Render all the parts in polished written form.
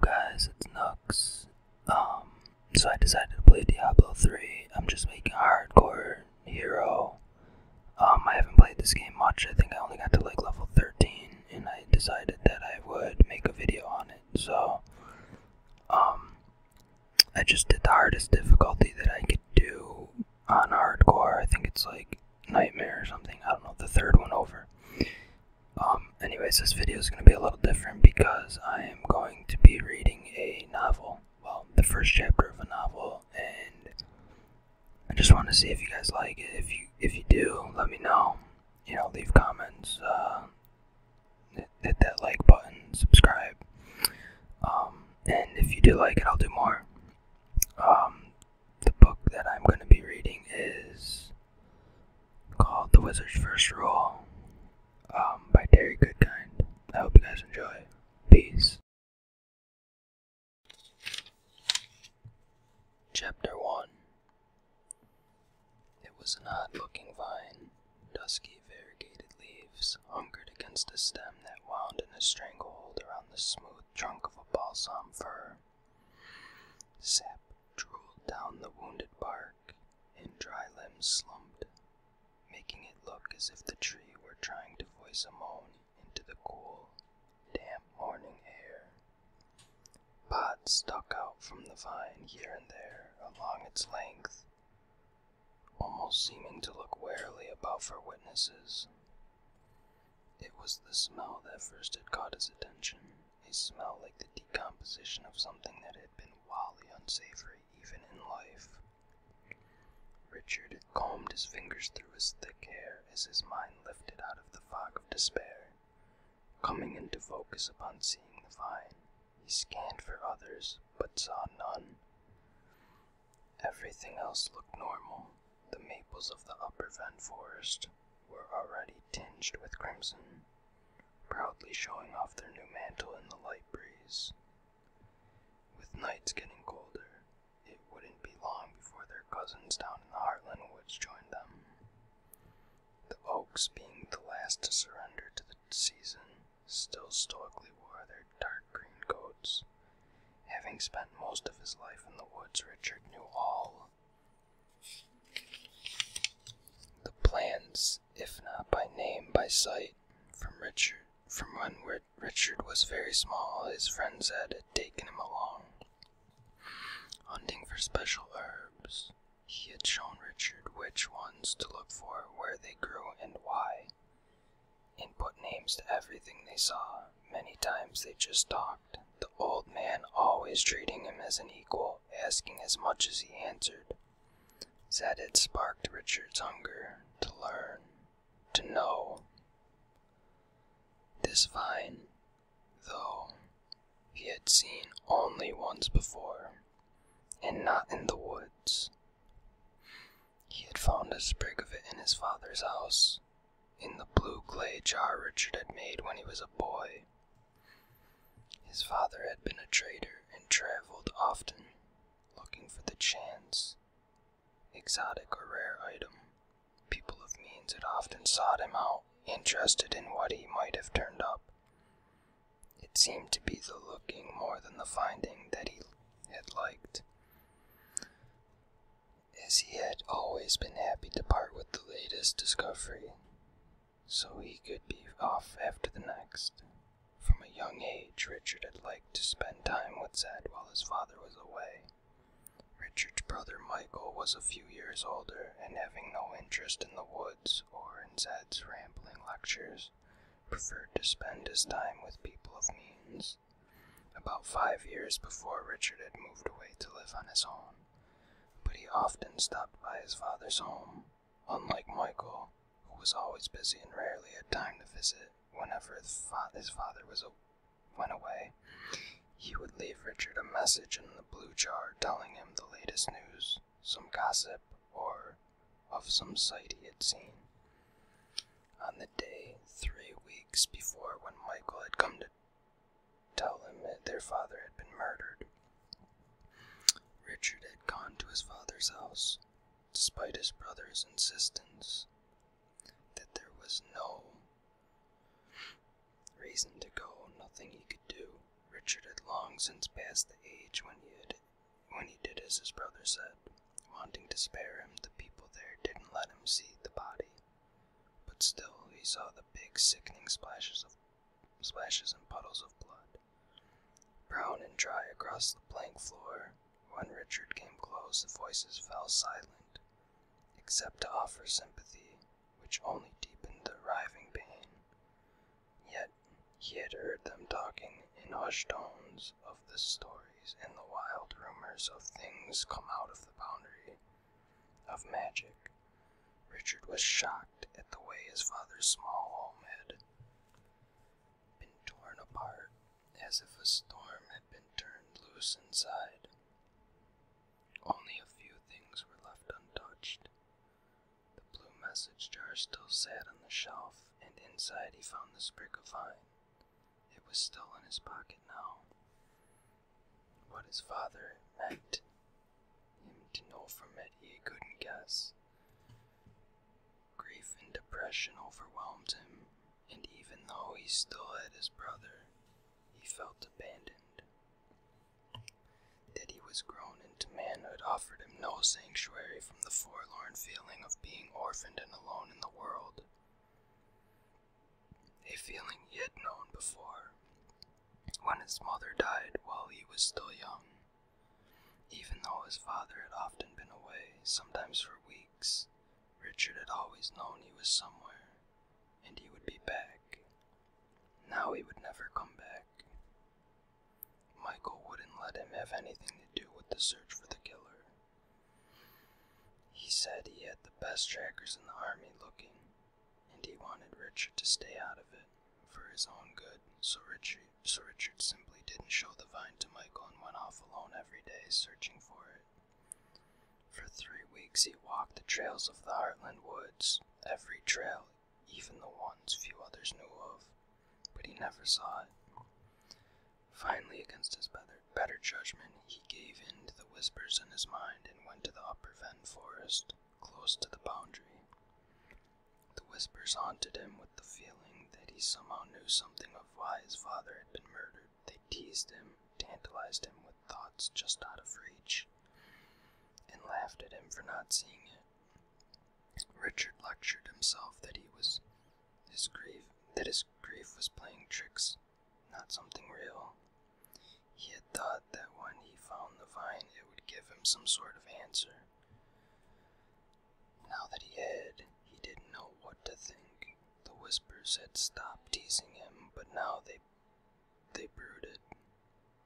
guys, it's Nux. So I decided to play Diablo 3. I'm just making a hardcore hero. I haven't played this game much. I think I only got to like level 13, and I decided that I would make a video on it. So, I just did the hardest difficulty that I could do on hardcore. I think it's like Nightmare or something. I don't know, the third one over. Anyways, this video is going to be a little different because I am going to be reading a novel. Well, the first chapter of a novel, and I just want to see if you guys like it. If you do, let me know. You know, leave comments, hit that like button, subscribe. And if you do like it, I'll do more. The book that I'm going to be reading is called The Wizard's First Rule, by Terry Goodkind. I hope you guys enjoy. Peace. Chapter 1. It was an odd-looking vine. Dusky, variegated leaves hunkered against a stem that wound in a stranglehold around the smooth trunk of a balsam fir. Sap drooled down the wounded bark, and dry limbs slumped, making it look as if the tree were trying to voice a moan into the cool, damp morning air. Pods stuck out from the vine here and there along its length, almost seeming to look warily about for witnesses. It was the smell that first had caught his attention, a smell like the decomposition of something that had been wildly unsavory even in life. Richard had combed his fingers through his thick hair as his mind lifted out of the fog of despair. Coming into focus upon seeing the vine, he scanned for others, but saw none. Everything else looked normal. The maples of the upper fen forest were already tinged with crimson, proudly showing off their new mantle in the light breeze. With nights getting colder, it wouldn't be long before their cousins down in the Heartland woods joined them. The oaks, being the last to surrender to the season, still stoically wore their dark green coats. Having spent most of his life in the woods, Richard knew all the plans, if not by name, by sight. From when Richard was very small, his friend Zed had taken him along, hunting for special herbs. He had shown Richard which ones to look for, where they grew, and why, and put names to everything they saw. Many times they just talked, the old man always treating him as an equal, asking as much as he answered. Zed had sparked Richard's hunger to learn, to know. This vine, though, he had seen only once before, and not in the woods. He had found a sprig of it in his father's house, in the blue clay jar Richard had made when he was a boy. His father had been a trader and traveled often, looking for the chance, exotic or rare item. People of means had often sought him out, interested in what he might have turned up. It seemed to be the looking more than the finding that he had liked, as he had always been happy to part with the latest discovery, so he could be off after the next. From a young age, Richard had liked to spend time with Zed while his father was away. Richard's brother Michael was a few years older, and having no interest in the woods or in Zed's rambling lectures, preferred to spend his time with people of means. About 5 years before, Richard had moved away to live on his own, but he often stopped by his father's home. Unlike Michael, who was always busy and rarely had time to visit, whenever his father went away, he would leave Richard a message in the blue jar telling him the latest news, some gossip, or of some sight he had seen. On the day 3 weeks before when Michael had come to tell him that their father had been murdered, Richard had gone to his father's house, despite his brother's insistence that there was no reason to go, nothing he could do. Richard had long since passed the age when he did as his brother said. Wanting to spare him, the people there didn't let him see the body. But still, he saw the big, sickening splashes and puddles of blood, brown and dry across the plank floor. When Richard came close, the voices fell silent, except to offer sympathy, which only deepened the writhing pain. Yet he had heard them talking in hushed tones of the stories and the wild rumors of things come out of the boundary of magic. Richard was shocked at the way his father's small home had been torn apart, as if a storm had been turned loose inside. Only a few things were left untouched. The blue message jar still sat on the shelf, and inside he found the sprig of vine. It was still in his pocket now. What his father meant him to know from it he couldn't guess. Grief and depression overwhelmed him, and even though he still had his brother, he felt abandoned. That he was grown into manhood offered him no sanctuary from the forlorn feeling of being orphaned and alone in the world, a feeling he had known before, when his mother died while he was still young. Even though his father had often been away, sometimes for weeks, Richard had always known he was somewhere, and he would be back. Now he would never come back. Michael wouldn't let him have anything to do with the search for the killer. He said he had the best trackers in the army looking, and he wanted Richard to stay out of it for his own good, so Richard simply didn't show the vine to Michael and went off alone every day searching for it. For 3 weeks he walked the trails of the Heartland Woods, every trail, even the ones few others knew of, but he never saw it. Finally, against his better judgment, he gave in to the whispers in his mind and went to the upper Ven forest, close to the boundary. The whispers haunted him with the feeling that he somehow knew something of why his father had been murdered. They teased him, tantalized him with thoughts just out of reach, and laughed at him for not seeing it. Richard lectured himself that his grief was playing tricks, not something real. He had thought that when he found the vine, it would give him some sort of answer. Now that he didn't know what to think. The whispers had stopped teasing him, but now they brooded.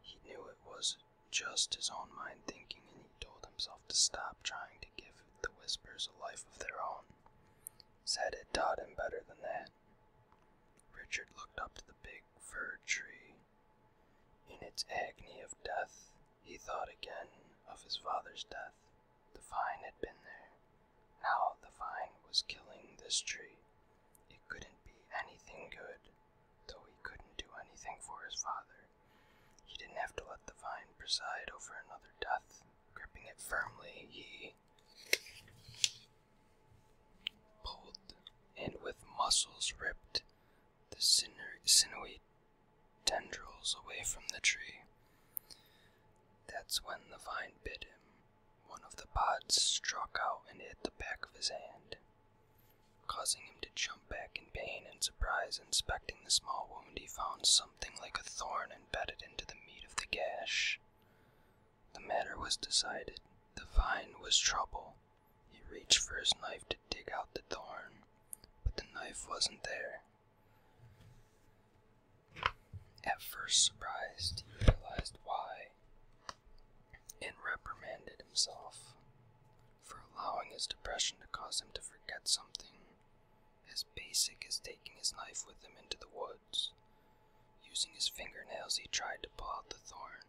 He knew it was just his own mind thinking, and he told himself to stop trying to give the whispers a life of their own. Zed had taught him better than that. Richard looked up to the big fir tree. In its agony of death, he thought again of his father's death. The vine had been there. Now the vine was killing this tree. It couldn't be anything good, though he couldn't do anything for his father. He didn't have to let the vine preside over another death. Gripping it firmly, he pulled, and with muscles ripped the sinewy tendrils away from the tree. That's when the vine bit him. One of the pods struck out and hit the back of his hand, causing him to jump back in pain and surprise. Inspecting the small wound, he found something like a thorn embedded into the meat of the gash. The matter was decided. The vine was trouble. He reached for his knife to dig out the thorn, but the knife wasn't there. At first surprised, he realized why, and reprimanded himself for allowing his depression to cause him to forget something as basic as taking his knife with him into the woods. Using his fingernails, he tried to pull out the thorn.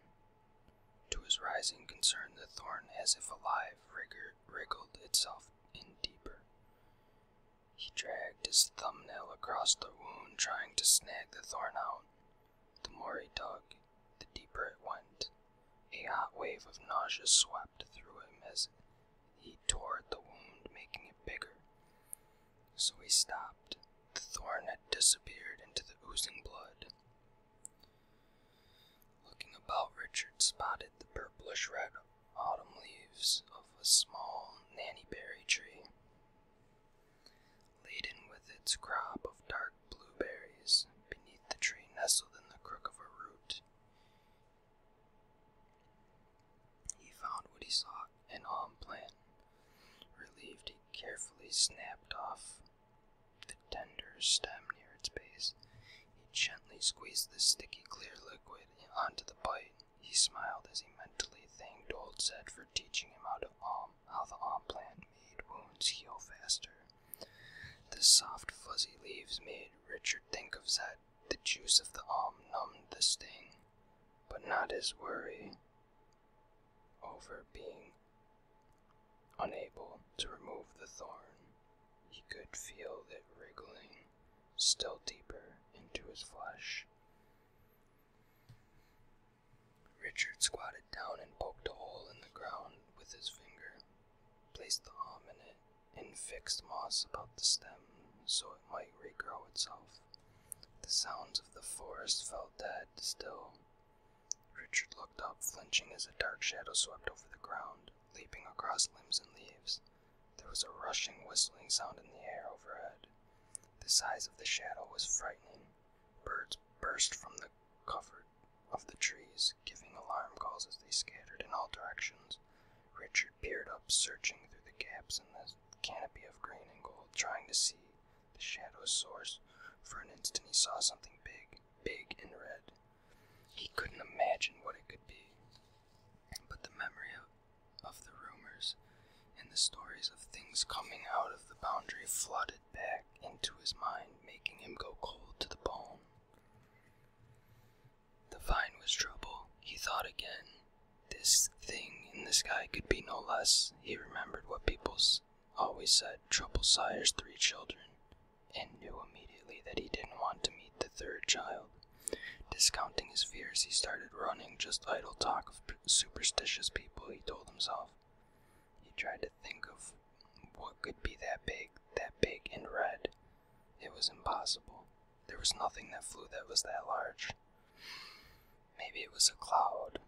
To his rising concern, the thorn, as if alive, wriggled itself in deeper. He dragged his thumbnail across the wound, trying to snag the thorn out. The more he dug, the deeper it went. A hot wave of nausea swept through him as he tore at the wound, making it bigger. So he stopped. The thorn had disappeared into the oozing blood. Richard spotted the purplish-red autumn leaves of a small nannyberry tree, laden with its crop of dark blueberries. Beneath the tree, nestled in the crook of a root, he found what he sought, an almond plant. Relieved, he carefully snapped off the tender stem near its base. He gently squeezed the sticky, clear liquid onto the bite. He smiled as he mentally thanked old Zed for teaching him how the almond plant made wounds heal faster. The soft, fuzzy leaves made Richard think of Zed. The juice of the almond numbed the sting, but not his worry over being unable to remove the thorn. He could feel it wriggling still deeper into his flesh. Richard squatted down and poked a hole in the ground with his finger, placed the alm in it, and fixed moss about the stem so it might regrow itself. The sounds of the forest felt dead still. Richard looked up, flinching as a dark shadow swept over the ground, leaping across limbs and leaves. There was a rushing, whistling sound in the air overhead. The size of the shadow was frightening. Birds burst from the cover of the trees, giving alarm calls as they scattered in all directions. Richard peered up, searching through the gaps in the canopy of green and gold, trying to see the shadow's source. For an instant he saw something big and red. He couldn't imagine what it could be, but the memory of the rumors and the stories of things coming out of the boundary flooded back into his mind, making him go cold to the bone. The vine was trouble, he thought again. This thing in the sky could be no less. He remembered what people always said, trouble sires 3 children, and knew immediately that he didn't want to meet the 3rd child. Discounting his fears, he started running. Just idle talk of superstitious people, he told himself. He tried to think of what could be that big and red. It was impossible. There was nothing that flew that was that large. Maybe it was a cloud,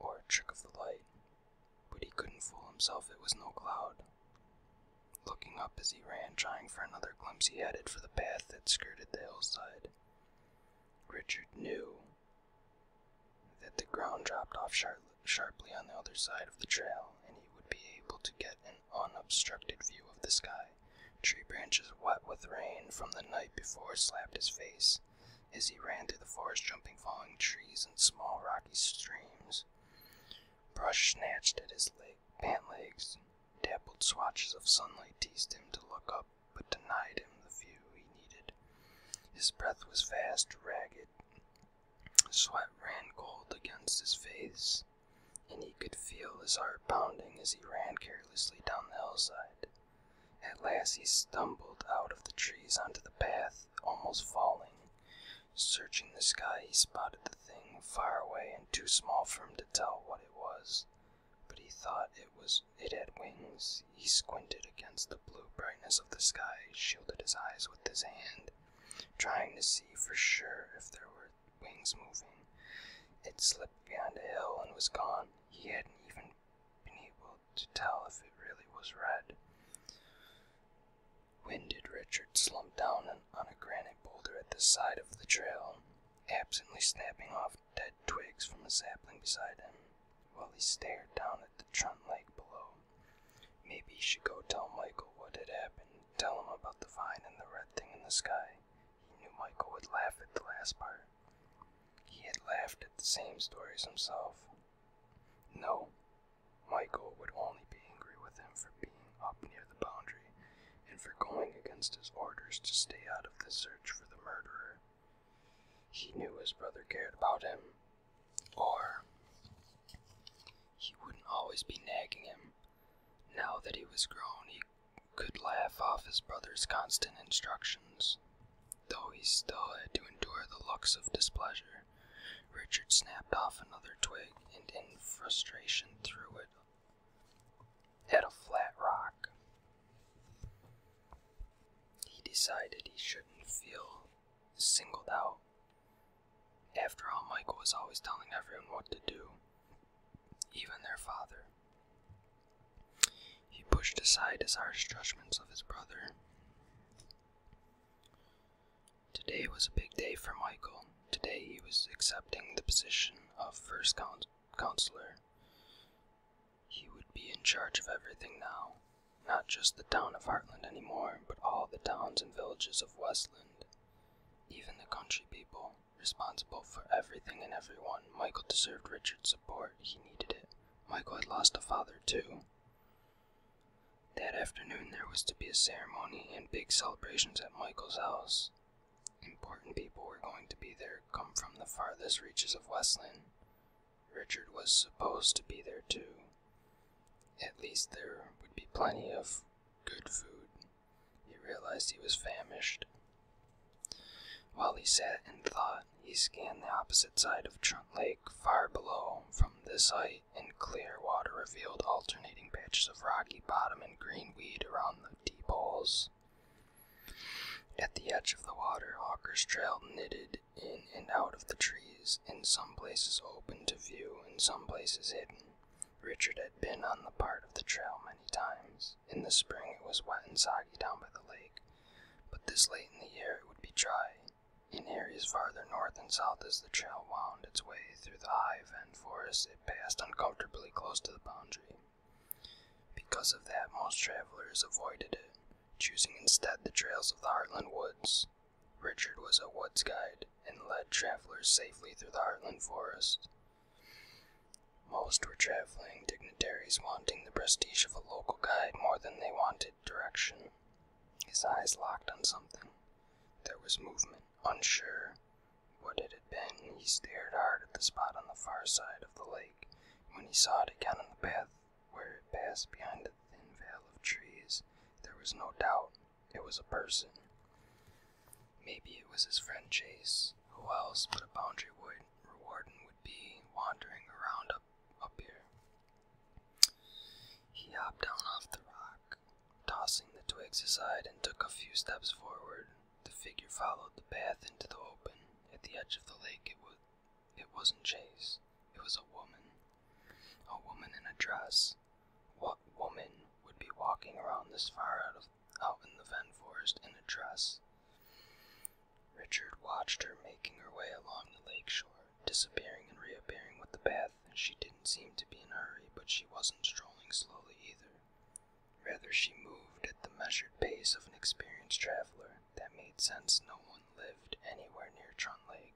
or a trick of the light, but he couldn't fool himself. It was no cloud. Looking up as he ran, trying for another glimpse, he headed for the path that skirted the hillside. Richard knew that the ground dropped off sharply on the other side of the trail, and he would be able to get an unobstructed view of the sky. Tree branches wet with rain from the night before slapped his face as he ran through the forest, jumping falling trees and small rocky streams. Brush snatched at his pant legs. Dappled swatches of sunlight teased him to look up, but denied him the view he needed. His breath was fast, ragged. Sweat ran cold against his face, and he could feel his heart pounding as he ran carelessly down the hillside. At last he stumbled out of the trees onto the path, almost falling. Searching the sky, he spotted the thing far away and too small for him to tell what it was. But he thought it had wings. He squinted against the blue brightness of the sky, shielded his eyes with his hand, trying to see for sure if there were wings moving. It slipped behind a hill and was gone. He hadn't even been able to tell if it really was red. Winded, Richard slumped down on a granite boulder at the side of the trail, absently snapping off dead twigs from a sapling beside him, while he stared down at the Trent Lake below. Maybe he should go tell Michael what had happened, tell him about the vine and the red thing in the sky. He knew Michael would laugh at the last part. He had laughed at the same stories himself. No, Michael would only be angry with him for being up near the boundary, and for going against his orders to stay out of the search for the murderer. He knew his brother cared about him, or he wouldn't always be nagging him. Now that he was grown, he could laugh off his brother's constant instructions, though he still had to endure the looks of displeasure. Richard snapped off another twig and in frustration threw it at a flat rock. He decided he shouldn't feel singled out. After all, Michael was always telling everyone what to do. pushed aside his harsh judgments of his brother. Today was a big day for Michael. Today he was accepting the position of first counselor. He would be in charge of everything now. Not just the town of Heartland anymore, but all the towns and villages of Westland. Even the country people, responsible for everything and everyone. Michael deserved Richard's support. He needed it. Michael had lost a father too. That afternoon there was to be a ceremony and big celebrations at Michael's house. Important people were going to be there, come from the farthest reaches of Westland. Richard was supposed to be there too. At least there would be plenty of good food. He realized he was famished. While he sat and thought, he scanned the opposite side of Trunt Lake, far below. From this height, and clear water revealed alternating patches of rocky bottom and green weed around the deep holes. At the edge of the water, Hawker's trail knitted in and out of the trees, in some places open to view, in some places hidden. Richard had been on the part of the trail many times. In the spring it was wet and soggy down by the lake, but this late in the year it would be dry. In areas farther north and south as the trail wound its way through the high fen forest, it passed uncomfortably close to the boundary. Because of that, most travelers avoided it, choosing instead the trails of the Heartland woods. Richard was a woods guide and led travelers safely through the Heartland forest. Most were traveling dignitaries wanting the prestige of a local guide more than they wanted direction. His eyes locked on something. There was movement. Unsure what it had been, he stared hard at the spot on the far side of the lake. When he saw it again on the path where it passed behind a thin veil of trees, there was no doubt it was a person. Maybe it was his friend Chase. Who else but a boundary warden would be wandering around up here? He hopped down off the rock, tossing the twigs aside, and took a few steps forward. The figure followed the path into the open. At the edge of the lake, it wasn't Chase. It was a woman. A woman in a dress. What woman would be walking around this far out in the fen forest in a dress? Richard watched her making her way along the lake shore, disappearing and reappearing with the path. She didn't seem to be in a hurry, but she wasn't strolling slowly either. Rather, she moved at the measured pace of an experienced traveler. That made sense. No one lived anywhere near Trunt Lake.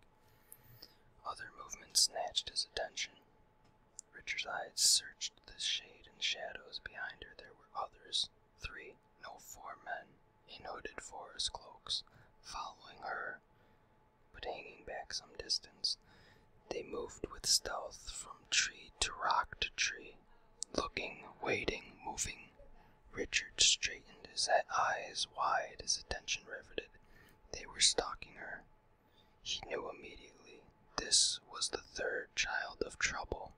Other movements snatched his attention. Richard's eyes searched the shade and shadows behind her. There were others. 3, no 4 men, in hooded forest cloaks, following her, but hanging back some distance. They moved with stealth from tree to rock to tree, looking, waiting, moving. Richard straightened his eyes wide, his attention riveted. They were stalking her. He knew immediately this was the third child of trouble.